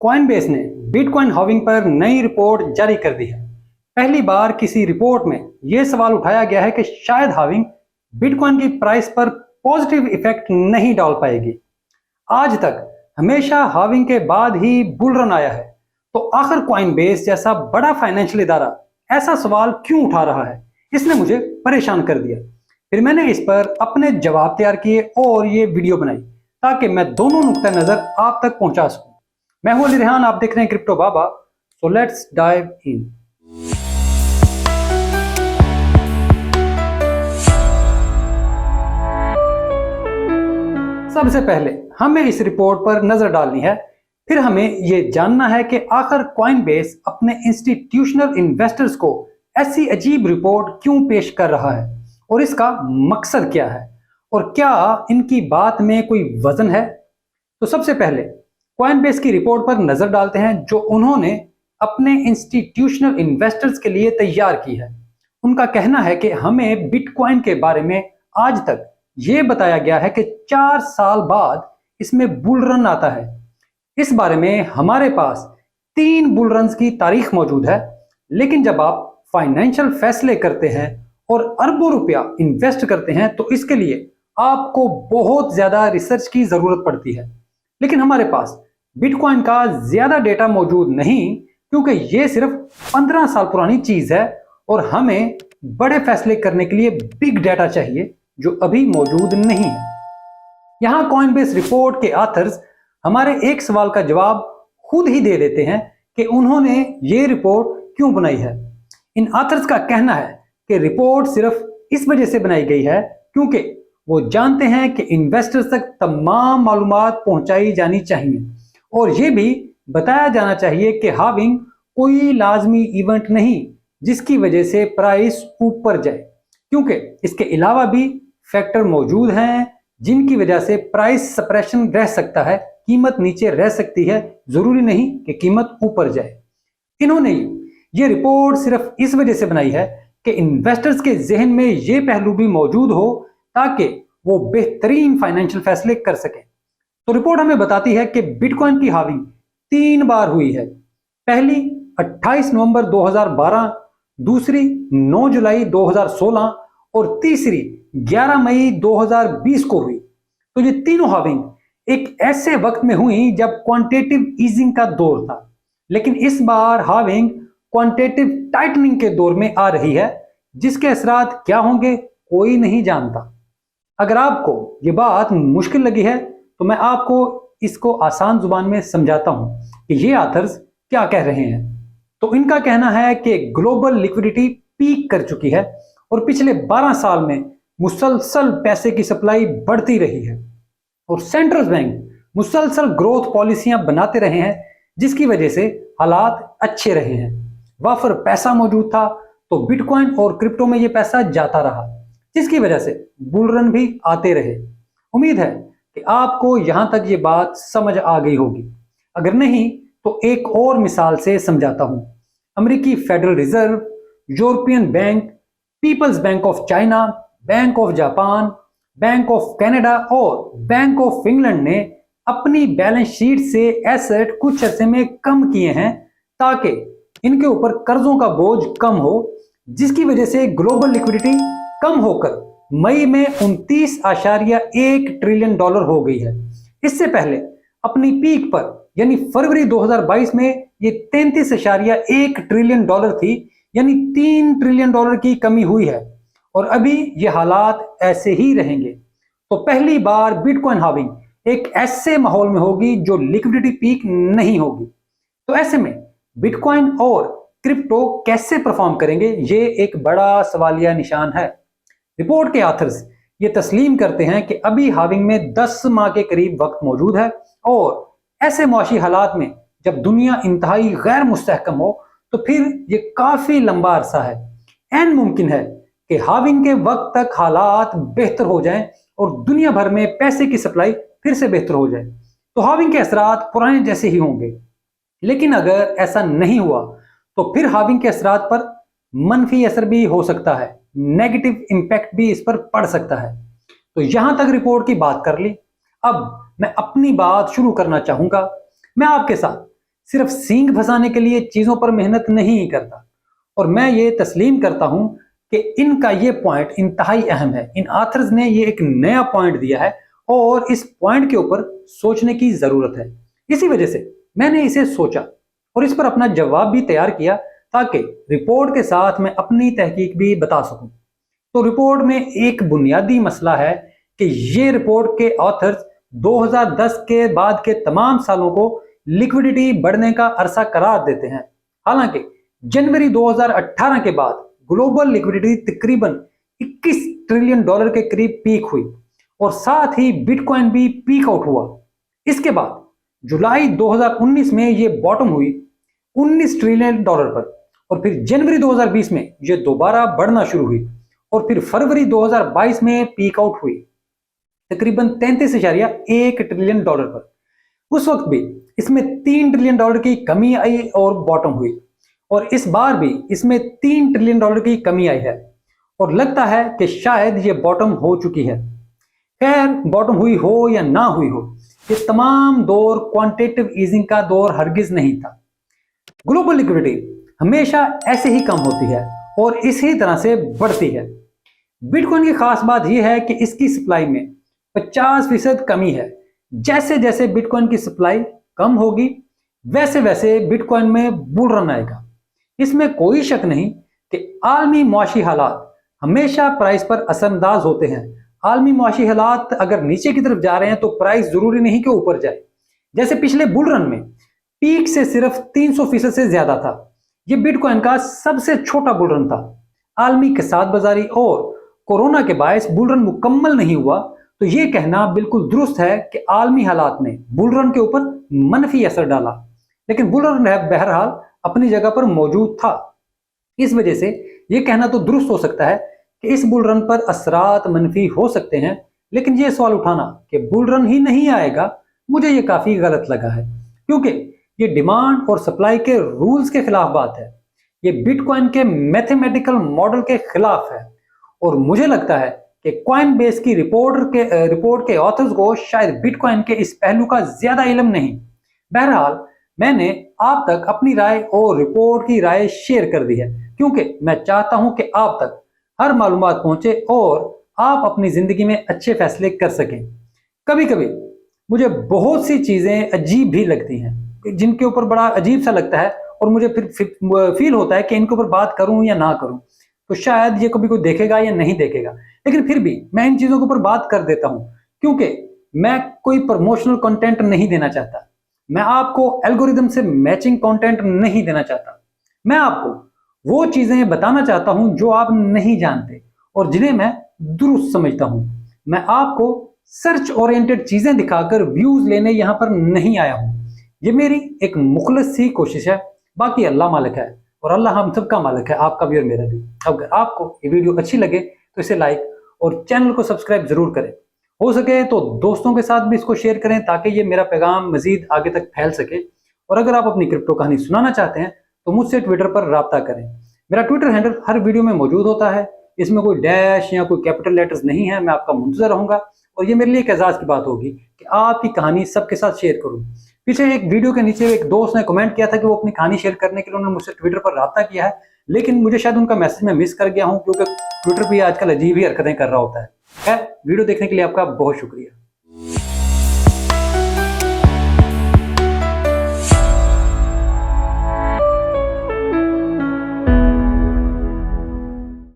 Coinbase ने bitcoin halving पर नई रिपोर्ट जारी कर दी है। पहली बार किसी रिपोर्ट में यह सवाल उठाया गया है कि शायद हाल्विंग बिटकॉइन की प्राइस पर पॉजिटिव इफेक्ट नहीं डाल पाएगी। आज तक हमेशा हाल्विंग के बाद ही बुल रन आया है, तो आखिर कॉइनबेस जैसा बड़ा फाइनेंशियल इदारा ऐसा सवाल क्यों उठा रहा है? इसने मुझे परेशान कर दिया। फिर मैंने इस पर अपने जवाब तैयार किए और ये वीडियो बनाई ताकि मैं दोनों नुक्ता नजर आप तक पहुंचा सकूं। मैं हूं अली रेहान, आप देख रहे हैं crypto Baba. So let's dive in. सबसे पहले हमें इस रिपोर्ट पर नजर डालनी है, फिर हमें यह जानना है कि आखिर कॉइनबेस अपने इंस्टीट्यूशनल इन्वेस्टर्स को ऐसी अजीब रिपोर्ट क्यों पेश कर रहा है और इसका मकसद क्या है, और क्या इनकी बात में कोई वजन है। तो सबसे पहले कॉइनबेस की रिपोर्ट पर नजर डालते हैं जो उन्होंने अपने इंस्टीट्यूशनल इन्वेस्टर्स के लिए तैयार की है। उनका कहना है कि हमें बिटकॉइन के बारे में आज तक ये बताया गया है कि 4 साल बाद इसमें बुल रन आता है। इस बारे में हमारे पास 3 बुल रन्स की तारीख मौजूद है, लेकिन जब आप फाइनेंशियल फैसले करते हैं और अरबों रुपया इन्वेस्ट करते हैं तो इसके लिए आपको बहुत ज्यादा रिसर्च की जरूरत पड़ती है। लेकिन हमारे पास बिटकॉइन का ज्यादा डेटा मौजूद नहीं, क्योंकि ये सिर्फ 15 साल पुरानी चीज है और हमें बड़े फैसले करने के लिए बिग डेटा चाहिए जो अभी मौजूद नहीं है। यहां कॉइनबेस रिपोर्ट के ऑथर्स हमारे एक सवाल का जवाब खुद ही दे देते हैं कि उन्होंने ये रिपोर्ट क्यों बनाई है। इन ऑथर्स का कहना है कि रिपोर्ट सिर्फ इस वजह से बनाई गई है क्योंकि वो जानते हैं कि इन्वेस्टर्स तक तमाम मालूमात पहुंचाई जानी चाहिए और ये भी बताया जाना चाहिए कि हाल्विंग कोई लाजमी इवेंट नहीं जिसकी वजह से प्राइस ऊपर जाए, क्योंकि इसके अलावा भी फैक्टर मौजूद हैं जिनकी वजह से प्राइस सप्रेशन रह सकता है, कीमत नीचे रह सकती है, जरूरी नहीं कि कीमत ऊपर जाए। इन्होंने ये रिपोर्ट सिर्फ इस वजह से बनाई है कि इन्वेस्टर्स के जहन में ये पहलू भी मौजूद हो ताकि वो बेहतरीन फाइनेंशियल फैसले कर सकें। तो रिपोर्ट हमें बताती है कि बिटकॉइन की हाल्विंग 3 बार हुई है। पहली 28 नवंबर 2012, दूसरी 9 जुलाई 2016 और तीसरी 11 मई 2020 को हुई। तो ये तीनों हाल्विंग एक ऐसे वक्त में हुई जब क्वांटिटेटिव ईजिंग का दौर था, लेकिन इस बार हाल्विंग क्वांटिटेटिव टाइटनिंग के दौर में आ रही है, जिसके असरात क्या होंगे कोई नहीं जानता। अगर आपको ये बात मुश्किल लगी है तो मैं आपको इसको आसान जुबान में समझाता हूं कि ये ऑथर्स क्या कह रहे हैं। तो इनका कहना है कि ग्लोबल लिक्विडिटी पीक कर चुकी है और पिछले 12 साल में मुसलसल पैसे की सप्लाई बढ़ती रही है और सेंट्रल बैंक मुसलसल ग्रोथ पॉलिसियां बनाते रहे हैं, जिसकी वजह से हालात अच्छे रहे हैं। वाफर पैसा मौजूद था तो बिटकॉइन और क्रिप्टो में ये पैसा जाता रहा, जिसकी वजह से बुल रन भी आते रहे। उम्मीद है कि आपको यहां तक ये बात समझ आ गई होगी। अगर नहीं तो एक और मिसाल से समझाता हूं। अमेरिकी federal reserve, European bank, peoples bank of China, bank of Japan, bank of Canada और बैंक ऑफ इंग्लैंड ने अपनी बैलेंस शीट से एसेट कुछ अरसे में कम किए हैं ताकि इनके ऊपर कर्जों का बोझ कम हो, जिसकी वजह से ग्लोबल लिक्विडिटी कम होकर मई में 29.1 ट्रिलियन डॉलर हो गई है। इससे पहले अपनी पीक पर यानी फरवरी 2022 में ये 33.1 ट्रिलियन डॉलर थी, यानी 3 ट्रिलियन डॉलर की कमी हुई है और अभी ये हालात ऐसे ही रहेंगे। तो पहली बार बिटकॉइन हाल्विंग एक ऐसे माहौल में होगी जो लिक्विडिटी पीक नहीं होगी। तो ऐसे में बिटकॉइन और क्रिप्टो कैसे परफॉर्म करेंगे, ये एक बड़ा सवालिया निशान है। रिपोर्ट के ऑथर्स ये तस्लीम करते हैं कि अभी हाल्विंग में 10 माह के करीब वक्त मौजूद है और ऐसे मुआशी हालात में जब दुनिया इंतहाई गैर मुस्तहकम हो तो फिर ये काफी लंबा अरसा है। ऐन मुमकिन है कि हाल्विंग के वक्त तक हालात बेहतर हो जाएं और दुनिया भर में पैसे की सप्लाई फिर से बेहतर हो जाए, तो हाल्विंग के असरात पुराने जैसे ही होंगे। लेकिन अगर ऐसा नहीं हुआ तो फिर हाल्विंग के असरात पर मनफी असर भी हो सकता है, नेगेटिव इंपैक्ट भी इस पर पड़ सकता है। तो यहां तक रिपोर्ट की बात कर ली। अब मैं अपनी बात शुरू करना चाहूंगा। मैं आपके साथ सिर्फ सींग फंसाने के लिए चीजों पर मेहनत नहीं करता। और मैं ये तस्लीम करता हूं कि इनका ये पॉइंट इंतहाई अहम है। इन आथर्स ने ये एक नया पॉइंट दिया है और इस पॉइंट के ऊपर सोचने की जरूरत है। इसी वजह से मैंने इसे सोचा और इस पर अपना जवाब भी तैयार किया ताकि रिपोर्ट के साथ मैं अपनी तहकीक भी बता सकूं। तो रिपोर्ट में एक बुनियादी मसला है कि ये रिपोर्ट के ऑथर्स 2010 के बाद के तमाम सालों को लिक्विडिटी बढ़ने का अरसा करार देते हैं। हालांकि जनवरी 2018 के बाद ग्लोबल लिक्विडिटी तकरीबन 21 ट्रिलियन डॉलर के करीब पीक हुई और साथ ही बिटकॉइन भी पीक आउट हुआ। इसके बाद जुलाई 2019 में ये बॉटम हुई 19 ट्रिलियन डॉलर पर और फिर जनवरी 2020 में ये दोबारा बढ़ना शुरू हुई और फिर फरवरी 2022 में पीक आउट हुई तकरीबन 33.1 ट्रिलियन डॉलर पर। उस वक्त भी इसमें 3 ट्रिलियन डॉलर की कमी आई और बॉटम हुई और इस बार भी इसमें 3 ट्रिलियन डॉलर की कमी आई है और लगता है कि शायद ये बॉटम हो चुकी है। खैर, बॉटम हुई हो या ना हुई हो, ये तमाम दौर क्वांटिटेटिव ईजिंग का दौर हरगिज नहीं था। ग्लोबल लिक्विडिटी हमेशा ऐसे ही कम होती है और इसी तरह से बढ़ती है। बिटकॉइन की खास बात यह है कि इसकी सप्लाई में 50% कमी है। जैसे जैसे बिटकॉइन की सप्लाई कम होगी वैसे वैसे बिटकॉइन में बुल रन आएगा। इसमें कोई शक नहीं कि आलमी मुआशी हालात हमेशा प्राइस पर असरअंदाज होते हैं। आलमी मुआशी हालात अगर नीचे की तरफ जा रहे हैं तो प्राइस जरूरी नहीं कि ऊपर जाए। जैसे पिछले बुल रन में पीक से सिर्फ 300% से ज्यादा था। यह बिटकॉइन का सबसे छोटा बुल रन था। आलमी कसाद बाजारी और कोरोना के बायस बुल रन मुकम्मल नहीं हुआ तो यह कहना बिल्कुल दुरुस्त है कि आलमी हालात ने बुल रन के ऊपर मनफी असर डाला, लेकिन बुल रन बहरहाल अपनी जगह पर मौजूद था। इस वजह से यह कहना तो दुरुस्त हो सकता है कि इस बुल रन पर असरात मनफी हो सकते हैं, लेकिन यह सवाल उठाना कि बुल रन ही नहीं आएगा मुझे यह काफी गलत लगा है, क्योंकि ये डिमांड और सप्लाई के रूल्स के खिलाफ बात है। ये बिटकॉइन के मैथमेटिकल मॉडल के खिलाफ है और मुझे लगता है कि कॉइन बेस की रिपोर्ट के ऑथर्स को शायद बिटकॉइन के इस पहलू का ज्यादा इल्म नहीं। बहरहाल, मैंने आप तक अपनी राय और रिपोर्ट की राय शेयर कर दी है क्योंकि मैं चाहता हूं कि आप तक हर मालूमात पहुंचे और आप अपनी जिंदगी में अच्छे फैसले कर सकें। कभी कभी मुझे बहुत सी चीजें अजीब भी लगती हैं जिनके ऊपर बड़ा अजीब सा लगता है और मुझे फिर फील होता है कि इनके ऊपर बात करूं या ना करूं, तो शायद ये कभी कोई देखेगा या नहीं देखेगा, लेकिन फिर भी मैं इन चीजों के ऊपर बात कर देता हूं क्योंकि मैं कोई प्रमोशनल कंटेंट नहीं देना चाहता। मैं आपको एल्गोरिदम से मैचिंग कंटेंट नहीं देना चाहता। मैं आपको वो चीजें बताना चाहता हूं जो आप नहीं जानते और जिन्हें मैं दुरुस्त समझता हूं। मैं आपको सर्च ओरिएंटेड चीजें दिखाकर व्यूज लेने यहां पर नहीं आया हूं। ये मेरी एक मुखलस सी कोशिश है। बाकी अल्लाह मालिक है और अल्लाह हम सबका मालिक है, आपका भी और मेरा भी। अगर आपको ये वीडियो अच्छी लगे तो इसे लाइक और चैनल को सब्सक्राइब जरूर करें। हो सके तो दोस्तों के साथ भी इसको शेयर करें ताकि ये मेरा पैगाम मजीद आगे तक फैल सके। और अगर आप अपनी क्रिप्टो कहानी सुनाना चाहते हैं तो मुझसे ट्विटर पर राब्ता करें। मेरा ट्विटर हैंडल हर वीडियो में मौजूद होता है। इसमें कोई डैश या कोई कैपिटल लेटर्स नहीं है। मैं आपका मुंतजर रहूंगा और ये मेरे लिए एक एजाज की बात होगी कि आपकी कहानी सबके साथ शेयर करूं। पीछे एक वीडियो के नीचे एक दोस्त ने कमेंट किया था कि वो अपनी कहानी शेयर करने के लिए उन्होंने मुझसे ट्विटर पर राब्ता किया है, लेकिन मुझे शायद उनका मैसेज मैं मिस कर गया हूं क्योंकि ट्विटर भी आजकल अजीब ही हरकतें कर रहा होता है। खैर, वीडियो देखने के लिए आपका बहुत शुक्रिया।